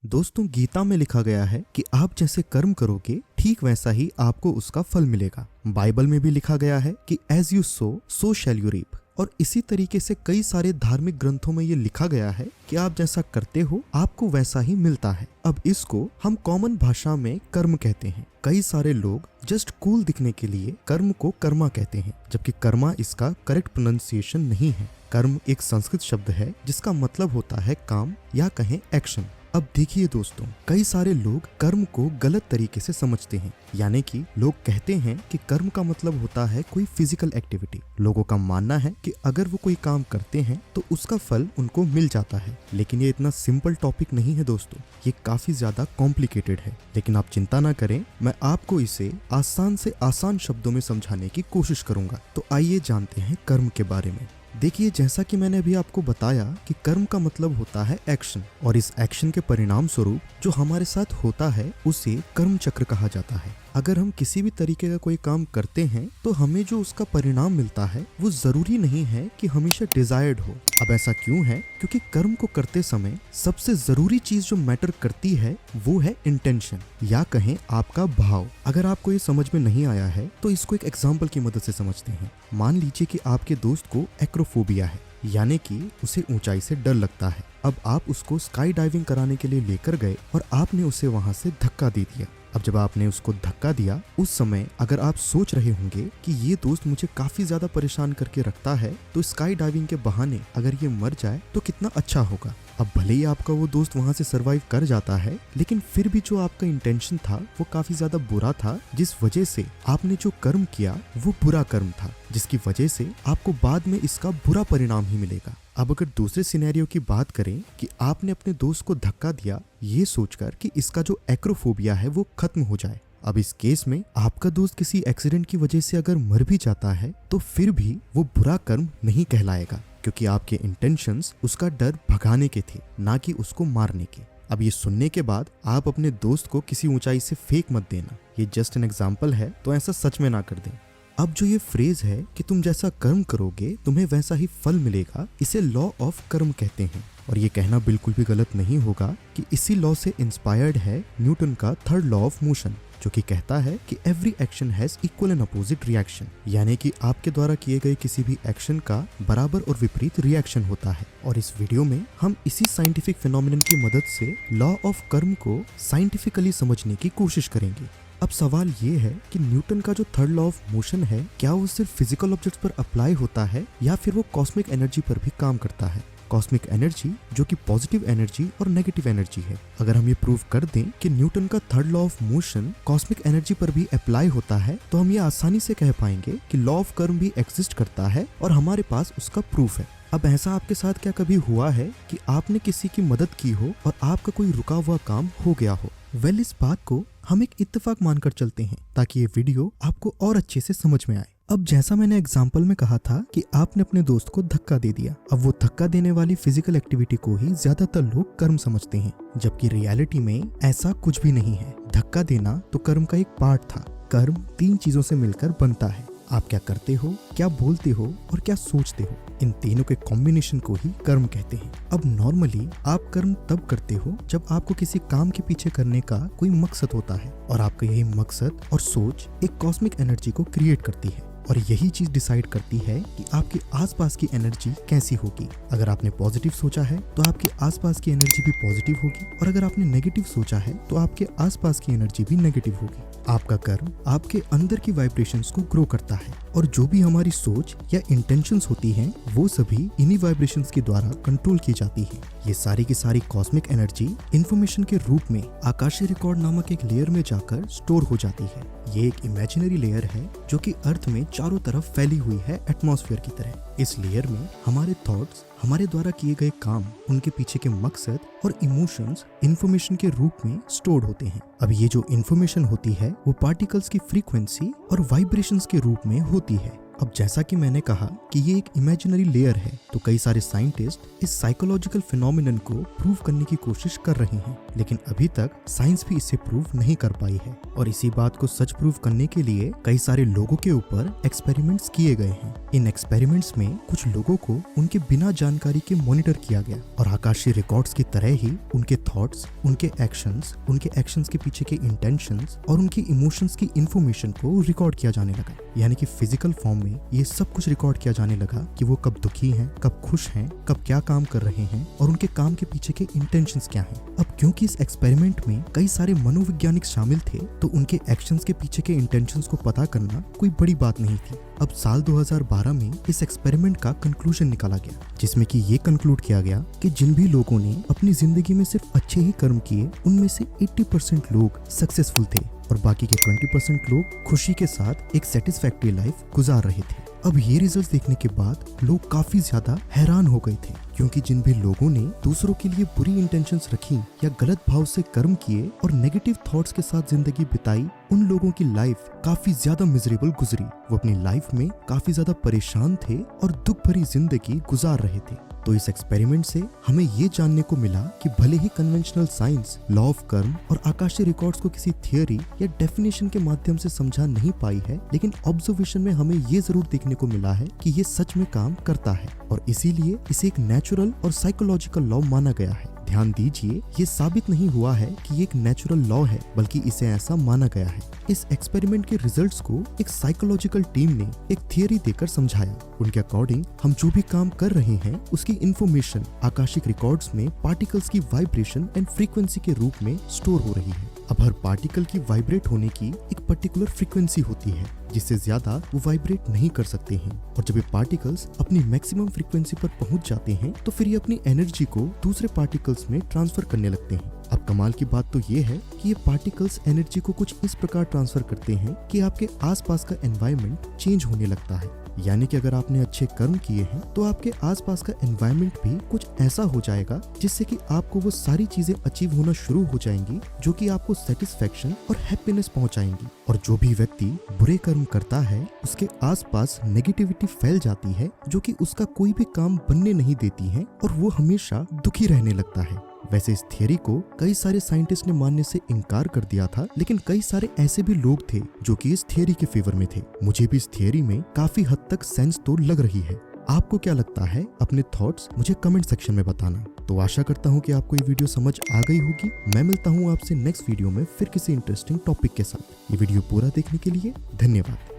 दोस्तों, गीता में लिखा गया है कि आप जैसे कर्म करोगे ठीक वैसा ही आपको उसका फल मिलेगा। बाइबल में भी लिखा गया है कि as you sow shall you reap. और इसी तरीके से कई सारे धार्मिक ग्रंथों में ये लिखा गया है कि आप जैसा करते हो आपको वैसा ही मिलता है। अब इसको हम कॉमन भाषा में कर्म कहते हैं। कई सारे लोग जस्ट कूल दिखने के लिए कर्म को कर्मा कहते हैं, जबकि कर्मा इसका करेक्ट प्रोनाउंसिएशन नहीं है। कर्म एक संस्कृत शब्द है जिसका मतलब होता है काम या कहें एक्शन। अब देखिए दोस्तों, कई सारे लोग कर्म को गलत तरीके से समझते हैं। यानी कि लोग कहते हैं कि कर्म का मतलब होता है कोई फिजिकल एक्टिविटी। लोगों का मानना है कि अगर वो कोई काम करते हैं तो उसका फल उनको मिल जाता है। लेकिन ये इतना सिंपल टॉपिक नहीं है दोस्तों, ये काफी ज्यादा कॉम्प्लिकेटेड है। लेकिन आप चिंता ना करें, मैं आपको इसे आसान से आसान शब्दों में समझाने की कोशिश करूंगा। तो आइए जानते हैं कर्म के बारे में। देखिए, जैसा कि मैंने अभी आपको बताया कि कर्म का मतलब होता है एक्शन, और इस एक्शन के परिणाम स्वरूप जो हमारे साथ होता है उसे कर्म चक्र कहा जाता है। अगर हम किसी भी तरीके का कोई काम करते हैं तो हमें जो उसका परिणाम मिलता है वो जरूरी नहीं है कि हमेशा डिजायर्ड हो। अब ऐसा क्यों है? क्योंकि कर्म को करते समय सबसे जरूरी चीज जो मैटर करती है वो है इंटेंशन, या कहें आपका भाव। अगर आपको ये समझ में नहीं आया है तो इसको एक एग्जाम्पल की मदद से समझते हैं। मान लीजिए कि आपके दोस्त को एक्रोफोबिया है, यानी कि उसे ऊंचाई से डर लगता है। अब आप उसको स्काई डाइविंग कराने के लिए लेकर गए और आपने उसे वहां से धक्का दे दिया। अब जब आपने उसको धक्का दिया, उस समय अगर आप सोच रहे होंगे कि ये दोस्त मुझे काफी ज्यादा परेशान करके रखता है, तो स्काई डाइविंग के बहाने अगर ये मर जाए तो कितना अच्छा होगा। अब भले ही आपका वो दोस्त वहां से सरवाइव कर जाता है, लेकिन फिर भी जो आपका इंटेंशन था वो काफी ज्यादा बुरा था, जिस वजह से आपने जो कर्म किया वो बुरा कर्म था, जिसकी वजह से आपको बाद में इसका बुरा परिणाम ही मिलेगा। अब अगर दूसरे सिनेरियो की बात करें कि आपने अपने दोस्त को धक्का दिया ये सोचकर कि इसका जो एक्रोफोबिया है वो खत्म हो जाए। अब इस केस में आपका दोस्त किसी एक्सीडेंट की वजह से अगर मर भी जाता है तो फिर भी वो बुरा कर्म नहीं कहलाएगा, क्योंकि आपके इंटेंशंस उसका डर भगाने के थे, ना कि उसको मारने के। अब ये सुनने के बाद आप अपने दोस्त को किसी ऊंचाई से फेंक मत देना। ये जस्ट एन एग्जाम्पल है, तो ऐसा सच में ना कर दें। अब जो ये फ्रेज है कि तुम जैसा कर्म करोगे तुम्हें वैसा ही फल मिलेगा, इसे लॉ ऑफ कर्म कहते हैं। और ये कहना बिल्कुल भी गलत नहीं होगा कि इसी लॉ से इंस्पायर्ड है न्यूटन का थर्ड लॉ ऑफ मोशन, जो कि कहता है कि every action has equal and opposite reaction. यानी कि आपके द्वारा किए गए किसी भी एक्शन का बराबर और विपरीत रिएक्शन होता है। और इस वीडियो में हम इसी साइंटिफिक फिनोमिनन की मदद से लॉ ऑफ कर्म को साइंटिफिकली समझने की कोशिश करेंगे। अब सवाल ये है कि न्यूटन का जो थर्ड लॉ ऑफ मोशन है, क्या वो सिर्फ फिजिकल ऑब्जेक्ट्स पर अप्लाई होता है या फिर वो कॉस्मिक एनर्जी पर भी काम करता है? कॉस्मिक एनर्जी जो कि पॉजिटिव एनर्जी और नेगेटिव एनर्जी है। अगर हम ये प्रूव कर दें कि न्यूटन का third law of motion cosmic energy पर भी अप्लाई होता है, तो हम ये आसानी से कह पाएंगे कि लॉ ऑफ कर्म भी एग्जिस्ट करता है और हमारे पास उसका प्रूफ है। अब ऐसा आपके साथ क्या कभी हुआ है कि आपने किसी की मदद की हो और आपका कोई रुका हुआ काम हो गया हो? वेल, इस बात को हम एक इत्तेफाक मानकर चलते हैं ताकि ये वीडियो आपको और अच्छे से समझ में आए। अब जैसा मैंने एग्जाम्पल में कहा था कि आपने अपने दोस्त को धक्का दे दिया। अब वो धक्का देने वाली फिजिकल एक्टिविटी को ही ज्यादातर लोग कर्म समझते हैं, जबकि रियलिटी में ऐसा कुछ भी नहीं है। धक्का देना तो कर्म का एक पार्ट था। कर्म 3 चीजों से मिलकर बनता है। आप क्या करते हो, क्या बोलते हो और क्या सोचते हो, इन तीनों के कॉम्बिनेशन को ही कर्म कहते हैं। अब नॉर्मली आप कर्म तब करते हो जब आपको किसी काम के पीछे करने का कोई मकसद होता है, और आपका यही मकसद और सोच एक कॉस्मिक एनर्जी को क्रिएट करती है, और यही चीज डिसाइड करती है कि आपके आसपास की एनर्जी कैसी होगी। अगर आपने पॉजिटिव सोचा है तो आपके आसपास की एनर्जी भी पॉजिटिव होगी, और अगर आपने नेगेटिव सोचा है तो आपके आसपास की एनर्जी भी नेगेटिव होगी। आपका कर्म आपके अंदर की वाइब्रेशंस को ग्रो करता है, और जो भी हमारी सोच या इंटेंशंस होती हैं वो सभी इन्हीं वाइब्रेशंस के द्वारा कंट्रोल की जाती है। ये सारी की सारी कॉस्मिक एनर्जी इंफॉर्मेशन के रूप में आकाशीय रिकॉर्ड नामक एक लेयर में जाकर स्टोर हो जाती है। ये एक इमेजिनरी लेयर है जो कि अर्थ में चारों तरफ फैली हुई है एटमॉस्फेयर की तरह। इस लेयर में हमारे थॉट्स, हमारे द्वारा किए गए काम, उनके पीछे के मकसद और इमोशंस इंफॉर्मेशन के रूप में स्टोर्ड होते हैं। अब ये जो इंफॉर्मेशन होती है वो पार्टिकल्स की फ्रीक्वेंसी और वाइब्रेशंस के रूप में होती है। अब जैसा कि मैंने कहा कि ये एक इमेजिनरी लेयर है, तो कई सारे साइंटिस्ट इस साइकोलॉजिकल फिनोमिनन को प्रूव करने की कोशिश कर रहे हैं, लेकिन अभी तक साइंस भी इसे प्रूव नहीं कर पाई है। और इसी बात को सच प्रूव करने के लिए कई सारे लोगों के ऊपर एक्सपेरिमेंट्स किए गए हैं। इन एक्सपेरिमेंट्स में कुछ लोगों को उनके बिना जानकारी के मॉनिटर किया गया और आकाशीय रिकॉर्ड्स की तरह ही उनके थॉट्स, उनके एक्शंस के पीछे के इंटेंशंस और उनके इमोशंस की इंफॉर्मेशन को रिकॉर्ड किया जाने लगा। यानी कि फिजिकल फॉर्म में ये सब कुछ रिकॉर्ड किया जाने लगा कि वो कब दुखी हैं, कब खुश हैं, कब क्या काम कर रहे हैं और उनके काम के पीछे के इंटेंशंस क्या हैं। अब क्योंकि इस एक्सपेरिमेंट में कई सारे मनोवैज्ञानिक शामिल थे, तो उनके एक्शंस के पीछे के इंटेंशंस को पता करना कोई बड़ी बात नहीं थी। अब साल 2012 में इस एक्सपेरिमेंट का कंक्लूजन निकाला गया, जिसमें कि ये कंक्लूड किया गया कि जिन भी लोगों ने अपनी जिंदगी में सिर्फ अच्छे ही कर्म किए, उनमें से 80% लोग सक्सेसफुल थे और बाकी के 20% लोग खुशी के साथ एक सेटिस्फैक्टरी लाइफ गुजार रहे थे। अब ये रिजल्ट देखने के बाद लोग काफी ज्यादा हैरान हो गए थे, क्योंकि जिन भी लोगों ने दूसरों के लिए बुरी इंटेंशंस रखी या गलत भाव से कर्म किए और नेगेटिव थॉट्स के साथ जिंदगी बिताई, उन लोगों की लाइफ काफी ज्यादा मिजरेबल गुजरी। वो अपनी लाइफ में काफी ज्यादा परेशान थे और दुख भरी जिंदगी गुजार रहे थे। तो इस एक्सपेरिमेंट से हमें ये जानने को मिला कि भले ही कन्वेंशनल साइंस लॉ ऑफ कर्म और आकाशीय रिकॉर्ड्स को किसी थियोरी या डेफिनेशन के माध्यम से समझा नहीं पाई है, लेकिन ऑब्जर्वेशन में हमें ये जरूर देखने को मिला है कि ये सच में काम करता है और इसीलिए इसे एक नेचुरल और साइकोलॉजिकल लॉ माना गया है। ध्यान दीजिए, ये साबित नहीं हुआ है कि ये एक नेचुरल लॉ है, बल्कि इसे ऐसा माना गया है। इस एक्सपेरिमेंट के रिजल्ट्स को एक साइकोलॉजिकल टीम ने एक थियरी देकर समझाया। उनके अकॉर्डिंग हम जो भी काम कर रहे हैं उसकी इंफॉर्मेशन आकाशिक रिकॉर्ड्स में पार्टिकल्स की वाइब्रेशन एंड फ्रीक्वेंसी के रूप में स्टोर हो रही है। अब हर पार्टिकल की वाइब्रेट होने की एक पर्टिकुलर फ्रीक्वेंसी होती है, जिससे ज्यादा वो वाइब्रेट नहीं कर सकते हैं। और जब ये पार्टिकल्स अपनी मैक्सिमम फ्रीक्वेंसी पर पहुंच जाते हैं, तो फिर ये अपनी एनर्जी को दूसरे पार्टिकल्स में ट्रांसफर करने लगते हैं। अब कमाल की बात तो ये है कि ये पार्टिकल्स एनर्जी को कुछ इस प्रकार ट्रांसफर करते हैं कि आपके आसपास का एनवायरनमेंट चेंज होने लगता है। यानी कि अगर आपने अच्छे कर्म किए हैं, तो आपके आसपास का एनवायरनमेंट भी कुछ ऐसा हो जाएगा जिससे कि आपको वो सारी चीजें अचीव होना शुरू हो जाएंगी जो कि आपको सेटिस्फैक्शन और हैप्पीनेस पहुंचाएंगी। और जो भी व्यक्ति बुरे कर्म करता है, उसके आसपास नेगेटिविटी फैल जाती है जो कि उसका कोई भी काम बनने नहीं देती है और वो हमेशा दुखी रहने लगता है। वैसे इस थियरी को कई सारे साइंटिस्ट ने मानने से इनकार कर दिया था, लेकिन कई सारे ऐसे भी लोग थे जो कि इस थियरी के फेवर में थे। मुझे भी इस थियरी में काफी हद तक सेंस तो लग रही है। आपको क्या लगता है? अपने थॉट्स मुझे कमेंट सेक्शन में बताना। तो आशा करता हूँ कि आपको ये वीडियो समझ आ गई होगी। मैं मिलता हूँ आपसे नेक्स्ट वीडियो में फिर किसी इंटरेस्टिंग टॉपिक के साथ। ये वीडियो पूरा देखने के लिए धन्यवाद।